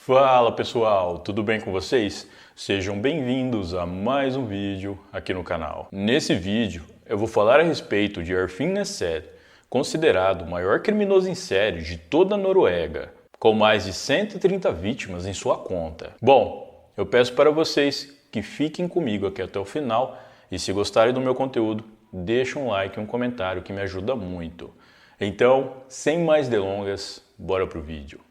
Fala pessoal, tudo bem com vocês? Sejam bem-vindos a mais um vídeo aqui no canal. Nesse vídeo eu vou falar a respeito de Arfinn Næsset, considerado o maior criminoso em série de toda a Noruega, com mais de 130 vítimas em sua conta. Bom, eu peço para vocês que fiquem comigo aqui até o final e se gostarem do meu conteúdo, deixem um like e um comentário que me ajuda muito. Então, sem mais delongas, bora pro vídeo.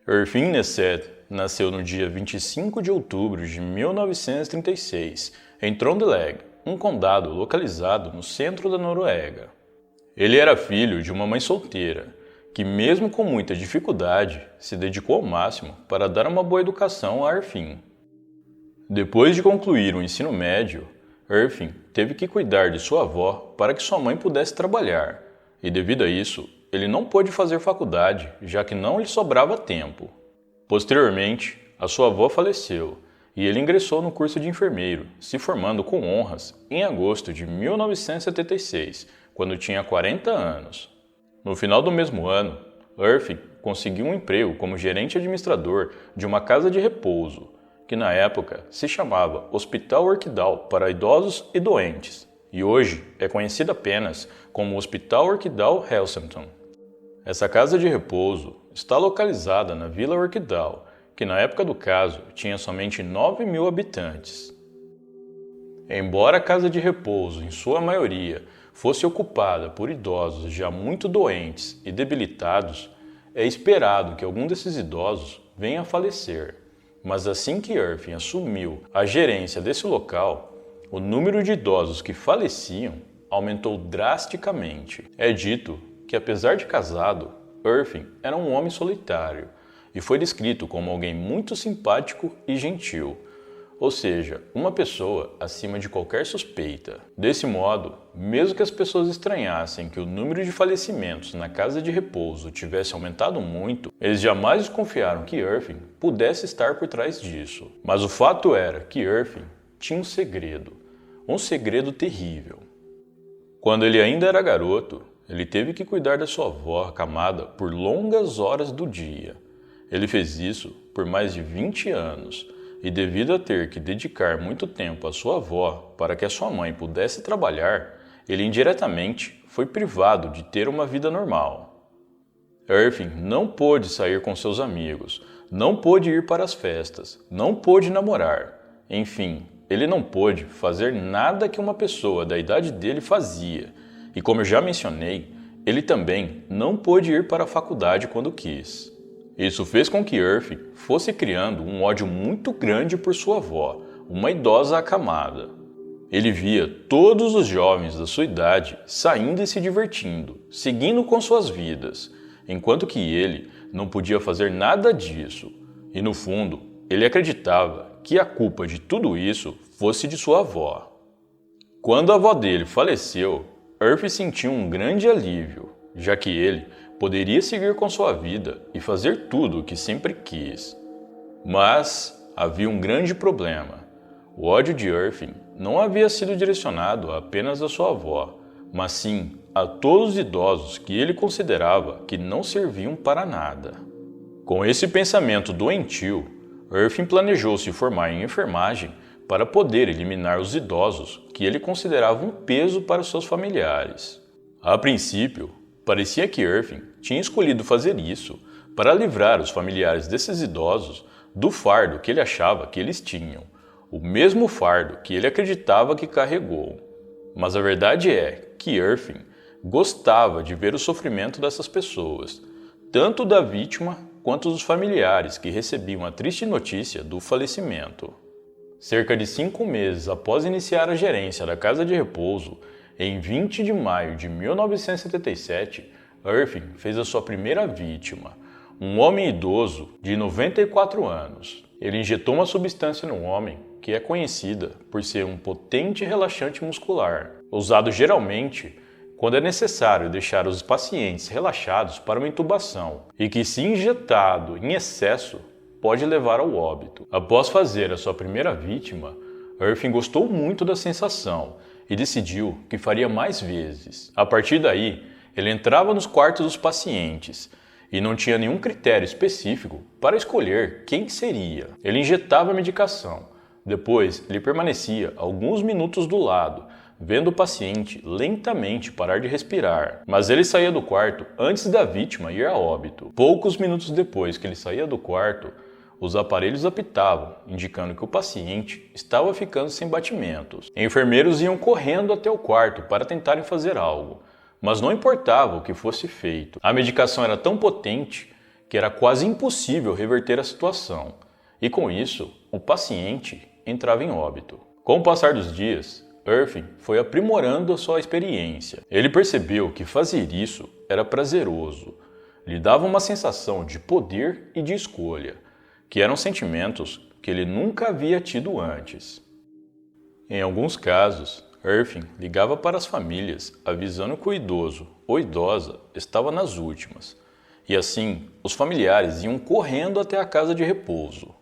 Arfinn Næsset nasceu no dia 25 de outubro de 1936, em Trøndelag, um condado localizado no centro da Noruega. Ele era filho de uma mãe solteira, que mesmo com muita dificuldade, se dedicou ao máximo para dar uma boa educação a Arfinn. Depois de concluir o ensino médio, Arfinn teve que cuidar de sua avó para que sua mãe pudesse trabalhar, e devido a isso, ele não pôde fazer faculdade, já que não lhe sobrava tempo. Posteriormente, a sua avó faleceu e ele ingressou no curso de enfermeiro, se formando com honras em agosto de 1976, quando tinha 40 anos. No final do mesmo ano, Arfinn conseguiu um emprego como gerente administrador de uma casa de repouso, que na época se chamava Hospital Orkidal para idosos e doentes, e hoje é conhecida apenas como Hospital Orkidal Helsenton. Essa casa de repouso está localizada na Vila Orkidal, que na época do caso tinha somente 9.000 habitantes. Embora a casa de repouso, em sua maioria, fosse ocupada por idosos já muito doentes e debilitados, é esperado que algum desses idosos venha a falecer. Mas assim que Arfinn assumiu a gerência desse local, o número de idosos que faleciam aumentou drasticamente. É dito que, apesar de casado, Arfinn era um homem solitário e foi descrito como alguém muito simpático e gentil, ou seja, uma pessoa acima de qualquer suspeita. Desse modo, mesmo que as pessoas estranhassem que o número de falecimentos na casa de repouso tivesse aumentado muito, eles jamais desconfiaram que Arfinn pudesse estar por trás disso. Mas o fato era que Arfinn tinha um segredo terrível. Quando ele ainda era garoto, ele teve que cuidar da sua avó acamada por longas horas do dia. Ele fez isso por mais de 20 anos e, devido a ter que dedicar muito tempo à sua avó para que a sua mãe pudesse trabalhar, ele indiretamente foi privado de ter uma vida normal. Arfinn não pôde sair com seus amigos, não pôde ir para as festas, não pôde namorar. Enfim, ele não pôde fazer nada que uma pessoa da idade dele fazia. E como eu já mencionei, ele também não pôde ir para a faculdade quando quis. Isso fez com que Arfinn fosse criando um ódio muito grande por sua avó, uma idosa acamada. Ele via todos os jovens da sua idade saindo e se divertindo, seguindo com suas vidas, enquanto que ele não podia fazer nada disso. E no fundo, ele acreditava que a culpa de tudo isso fosse de sua avó. Quando a avó dele faleceu, Arfinn sentiu um grande alívio, já que ele poderia seguir com sua vida e fazer tudo o que sempre quis. Mas havia um grande problema. O ódio de Arfinn não havia sido direcionado apenas à sua avó, mas sim a todos os idosos que ele considerava que não serviam para nada. Com esse pensamento doentio, Arfinn planejou se formar em enfermagem para poder eliminar os idosos que ele considerava um peso para seus familiares. A princípio, parecia que Arfinn tinha escolhido fazer isso para livrar os familiares desses idosos do fardo que ele achava que eles tinham, o mesmo fardo que ele acreditava que carregou. Mas a verdade é que Arfinn gostava de ver o sofrimento dessas pessoas, tanto da vítima quanto dos familiares que recebiam a triste notícia do falecimento. Cerca de 5 meses após iniciar a gerência da casa de repouso, em 20 de maio de 1977, Arfinn fez a sua primeira vítima, um homem idoso de 94 anos. Ele injetou uma substância no homem que é conhecida por ser um potente relaxante muscular, usado geralmente quando é necessário deixar os pacientes relaxados para uma intubação, e que, se injetado em excesso, pode levar ao óbito. Após fazer a sua primeira vítima, Arfinn gostou muito da sensação e decidiu que faria mais vezes. A partir daí, ele entrava nos quartos dos pacientes e não tinha nenhum critério específico para escolher quem seria. Ele injetava a medicação. Depois, ele permanecia alguns minutos do lado, vendo o paciente lentamente parar de respirar. Mas ele saía do quarto antes da vítima ir a óbito. Poucos minutos depois que ele saía do quarto, os aparelhos apitavam, indicando que o paciente estava ficando sem batimentos. Enfermeiros iam correndo até o quarto para tentarem fazer algo, mas não importava o que fosse feito. A medicação era tão potente que era quase impossível reverter a situação, e com isso, o paciente entrava em óbito. Com o passar dos dias, Irving foi aprimorando a sua experiência. Ele percebeu que fazer isso era prazeroso, lhe dava uma sensação de poder e de escolha, que eram sentimentos que ele nunca havia tido antes. Em alguns casos, Irving ligava para as famílias avisando que o idoso ou idosa estava nas últimas, e assim os familiares iam correndo até a casa de repouso.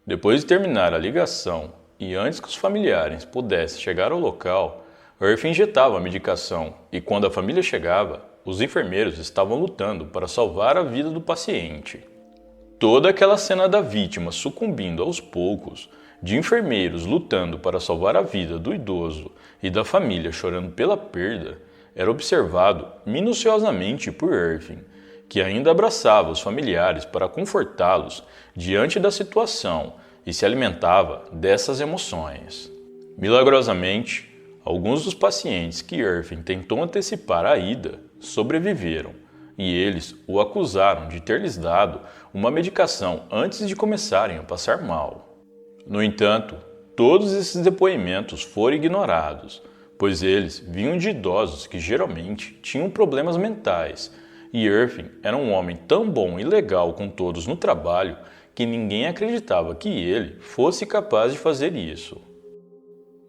Depois de terminar a ligação e antes que os familiares pudessem chegar ao local, Irving injetava a medicação e quando a família chegava, os enfermeiros estavam lutando para salvar a vida do paciente. Toda aquela cena da vítima sucumbindo aos poucos, de enfermeiros lutando para salvar a vida do idoso e da família chorando pela perda, era observado minuciosamente por Irving, que ainda abraçava os familiares para confortá-los diante da situação e se alimentava dessas emoções. Milagrosamente, alguns dos pacientes que Irving tentou antecipar a ida sobreviveram, e eles o acusaram de ter lhes dado uma medicação antes de começarem a passar mal. No entanto, todos esses depoimentos foram ignorados, pois eles vinham de idosos que geralmente tinham problemas mentais, e Irving era um homem tão bom e legal com todos no trabalho que ninguém acreditava que ele fosse capaz de fazer isso.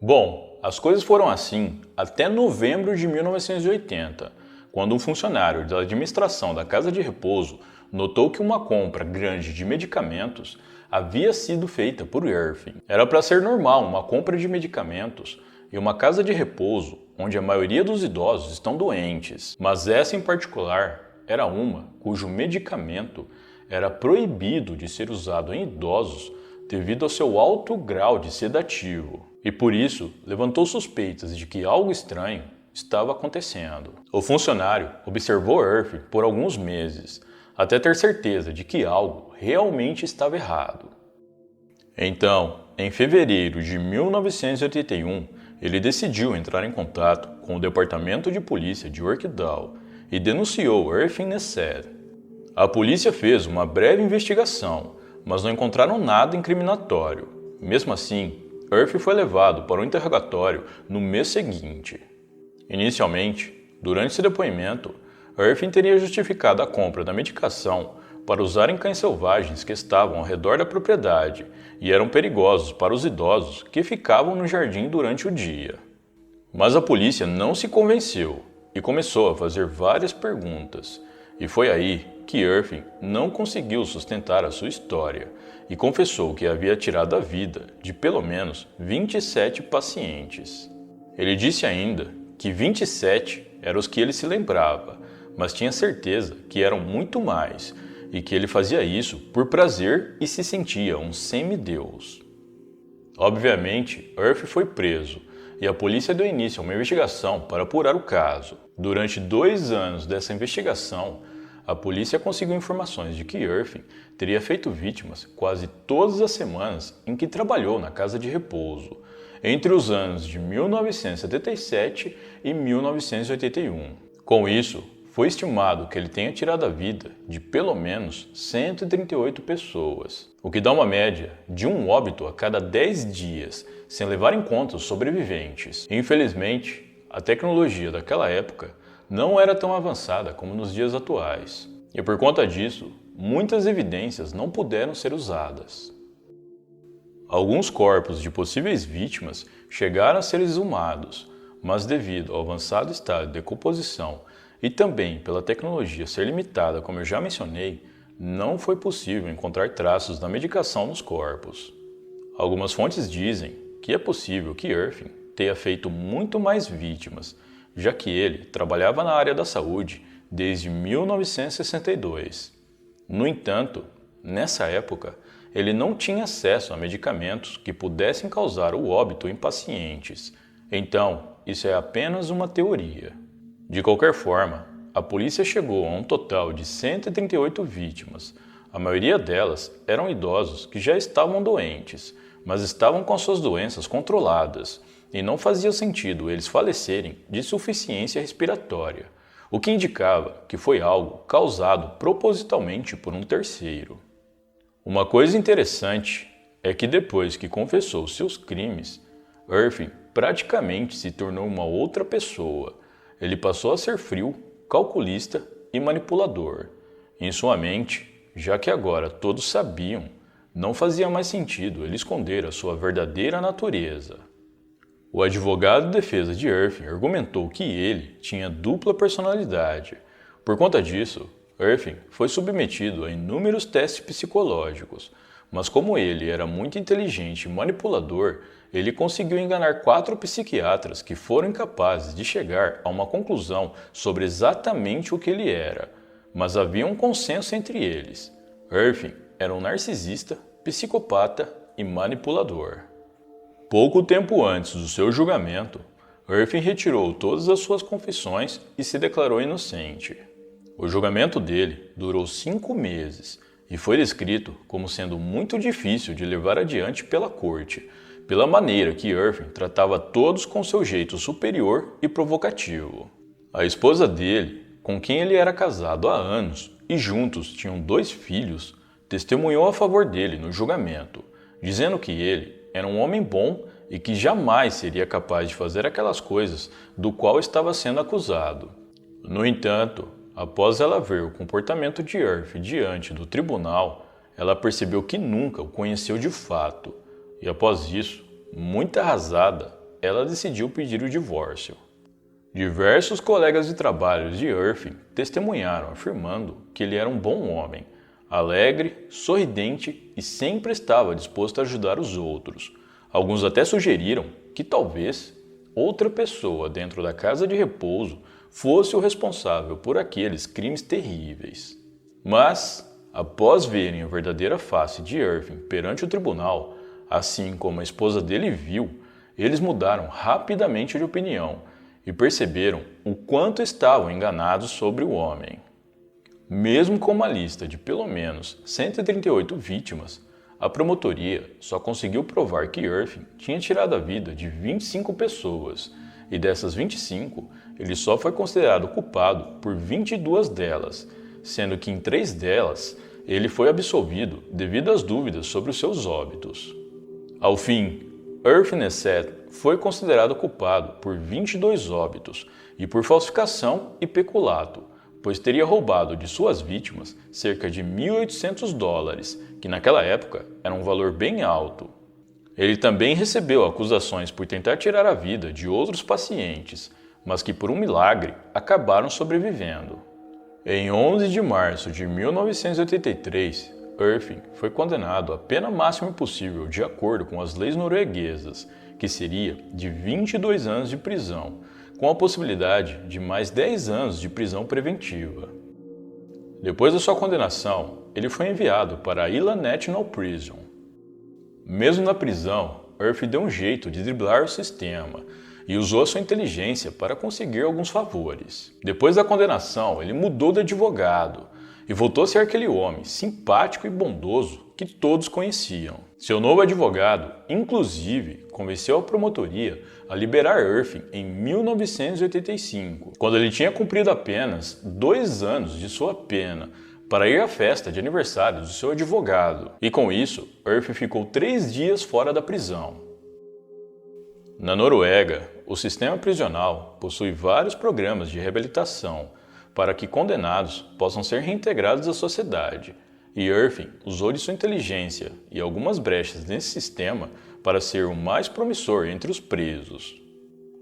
Bom, as coisas foram assim até novembro de 1980, quando um funcionário da administração da casa de repouso notou que uma compra grande de medicamentos havia sido feita por Irving. Era para ser normal uma compra de medicamentos em uma casa de repouso onde a maioria dos idosos estão doentes, mas essa em particular era uma cujo medicamento era proibido de ser usado em idosos devido ao seu alto grau de sedativo, e por isso levantou suspeitas de que algo estranho estava acontecendo. O funcionário observou Irving por alguns meses, até ter certeza de que algo realmente estava errado. Então, em fevereiro de 1981, ele decidiu entrar em contato com o departamento de polícia de Oakdale e denunciou Irving Nessed. A polícia fez uma breve investigação, mas não encontraram nada incriminatório. Mesmo assim, Irving foi levado para um interrogatório no mês seguinte. Inicialmente, durante esse depoimento, Irving teria justificado a compra da medicação para usar em cães selvagens que estavam ao redor da propriedade e eram perigosos para os idosos que ficavam no jardim durante o dia. Mas a polícia não se convenceu e começou a fazer várias perguntas, e foi aí que Irving não conseguiu sustentar a sua história e confessou que havia tirado a vida de pelo menos 27 pacientes. Ele disse ainda que 27 eram os que ele se lembrava, mas tinha certeza que eram muito mais e que ele fazia isso por prazer e se sentia um semideus. Obviamente, Irving foi preso e a polícia deu início a uma investigação para apurar o caso. Durante 2 anos dessa investigação, a polícia conseguiu informações de que Irving teria feito vítimas quase todas as semanas em que trabalhou na casa de repouso, entre os anos de 1977 e 1981. Com isso, foi estimado que ele tenha tirado a vida de pelo menos 138 pessoas, o que dá uma média de um óbito a cada 10 dias, sem levar em conta os sobreviventes. Infelizmente, a tecnologia daquela época não era tão avançada como nos dias atuais, e por conta disso, muitas evidências não puderam ser usadas. Alguns corpos de possíveis vítimas chegaram a ser exumados, mas devido ao avançado estado de decomposição e também pela tecnologia ser limitada, como eu já mencionei, não foi possível encontrar traços da medicação nos corpos. Algumas fontes dizem que é possível que Irving tenha feito muito mais vítimas, já que ele trabalhava na área da saúde desde 1962. No entanto, nessa época, ele não tinha acesso a medicamentos que pudessem causar o óbito em pacientes. Então, isso é apenas uma teoria. De qualquer forma, a polícia chegou a um total de 138 vítimas. A maioria delas eram idosos que já estavam doentes, mas estavam com suas doenças controladas, e não fazia sentido eles falecerem de insuficiência respiratória, o que indicava que foi algo causado propositalmente por um terceiro. Uma coisa interessante é que depois que confessou seus crimes, Irving praticamente se tornou uma outra pessoa. Ele passou a ser frio, calculista e manipulador. Em sua mente, já que agora todos sabiam, não fazia mais sentido ele esconder a sua verdadeira natureza. O advogado de defesa de Irving argumentou que ele tinha dupla personalidade. Por conta disso, Irving foi submetido a inúmeros testes psicológicos, mas como ele era muito inteligente e manipulador, ele conseguiu enganar 4 psiquiatras que foram incapazes de chegar a uma conclusão sobre exatamente o que ele era, mas havia um consenso entre eles. Irving era um narcisista, psicopata e manipulador. Pouco tempo antes do seu julgamento, Irving retirou todas as suas confissões e se declarou inocente. O julgamento dele durou 5 meses e foi descrito como sendo muito difícil de levar adiante pela corte, pela maneira que Irving tratava todos com seu jeito superior e provocativo. A esposa dele, com quem ele era casado há anos e juntos tinham 2 filhos, testemunhou a favor dele no julgamento, dizendo que ele era um homem bom e que jamais seria capaz de fazer aquelas coisas do qual estava sendo acusado. No entanto, após ela ver o comportamento de Irving diante do tribunal, ela percebeu que nunca o conheceu de fato, e após isso, muito arrasada, ela decidiu pedir o divórcio. Diversos colegas de trabalho de Irving testemunharam afirmando que ele era um bom homem, alegre, sorridente e sempre estava disposto a ajudar os outros. Alguns até sugeriram que talvez outra pessoa dentro da casa de repouso fosse o responsável por aqueles crimes terríveis. Mas, após verem a verdadeira face de Irving perante o tribunal, assim como a esposa dele viu, eles mudaram rapidamente de opinião e perceberam o quanto estavam enganados sobre o homem. Mesmo com uma lista de pelo menos 138 vítimas, a promotoria só conseguiu provar que Irving tinha tirado a vida de 25 pessoas, e dessas 25, ele só foi considerado culpado por 22 delas, sendo que em 3 delas ele foi absolvido devido às dúvidas sobre os seus óbitos. Ao fim, Irving Neset foi considerado culpado por 22 óbitos e por falsificação e peculato, pois teria roubado de suas vítimas cerca de $1.800, que naquela época era um valor bem alto. Ele também recebeu acusações por tentar tirar a vida de outros pacientes, mas que por um milagre acabaram sobrevivendo. Em 11 de março de 1983, Irving foi condenado à pena máxima possível de acordo com as leis norueguesas, que seria de 22 anos de prisão, com a possibilidade de mais 10 anos de prisão preventiva. Depois da sua condenação, ele foi enviado para a Ila National Prison. Mesmo na prisão, Irving deu um jeito de driblar o sistema e usou a sua inteligência para conseguir alguns favores. Depois da condenação, ele mudou de advogado e voltou a ser aquele homem simpático e bondoso que todos conheciam. Seu novo advogado, inclusive, convenceu a promotoria a liberar Irving em 1985, quando ele tinha cumprido apenas 2 anos de sua pena, para ir à festa de aniversário do seu advogado, e com isso, Irving ficou 3 dias fora da prisão. Na Noruega, o sistema prisional possui vários programas de reabilitação para que condenados possam ser reintegrados à sociedade, e Irving usou de sua inteligência e algumas brechas nesse sistema para ser o mais promissor entre os presos.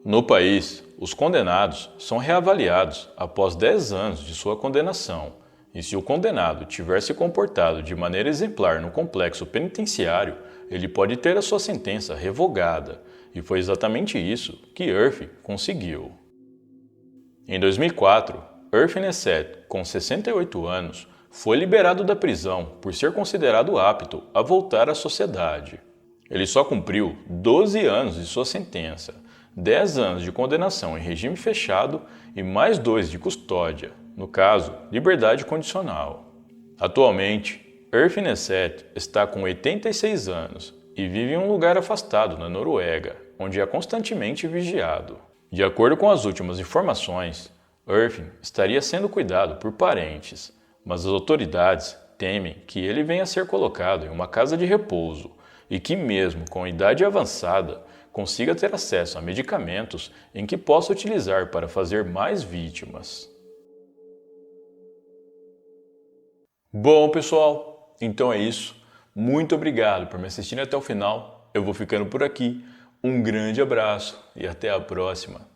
No país, os condenados são reavaliados após 10 anos de sua condenação, e se o condenado tiver se comportado de maneira exemplar no complexo penitenciário, ele pode ter a sua sentença revogada, e foi exatamente isso que Irving conseguiu. Em 2004, Irving Neset, com 68 anos, foi liberado da prisão por ser considerado apto a voltar à sociedade. Ele só cumpriu 12 anos de sua sentença, 10 anos de condenação em regime fechado e mais 2 de custódia, no caso, liberdade condicional. Atualmente, Irving Neset está com 86 anos e vive em um lugar afastado na Noruega, onde é constantemente vigiado. De acordo com as últimas informações, Irving estaria sendo cuidado por parentes, mas as autoridades temem que ele venha a ser colocado em uma casa de repouso e que, mesmo com idade avançada, consiga ter acesso a medicamentos em que possa utilizar para fazer mais vítimas. Bom, pessoal, então é isso. Muito obrigado por me assistirem até o final. Eu vou ficando por aqui. Um grande abraço e até a próxima.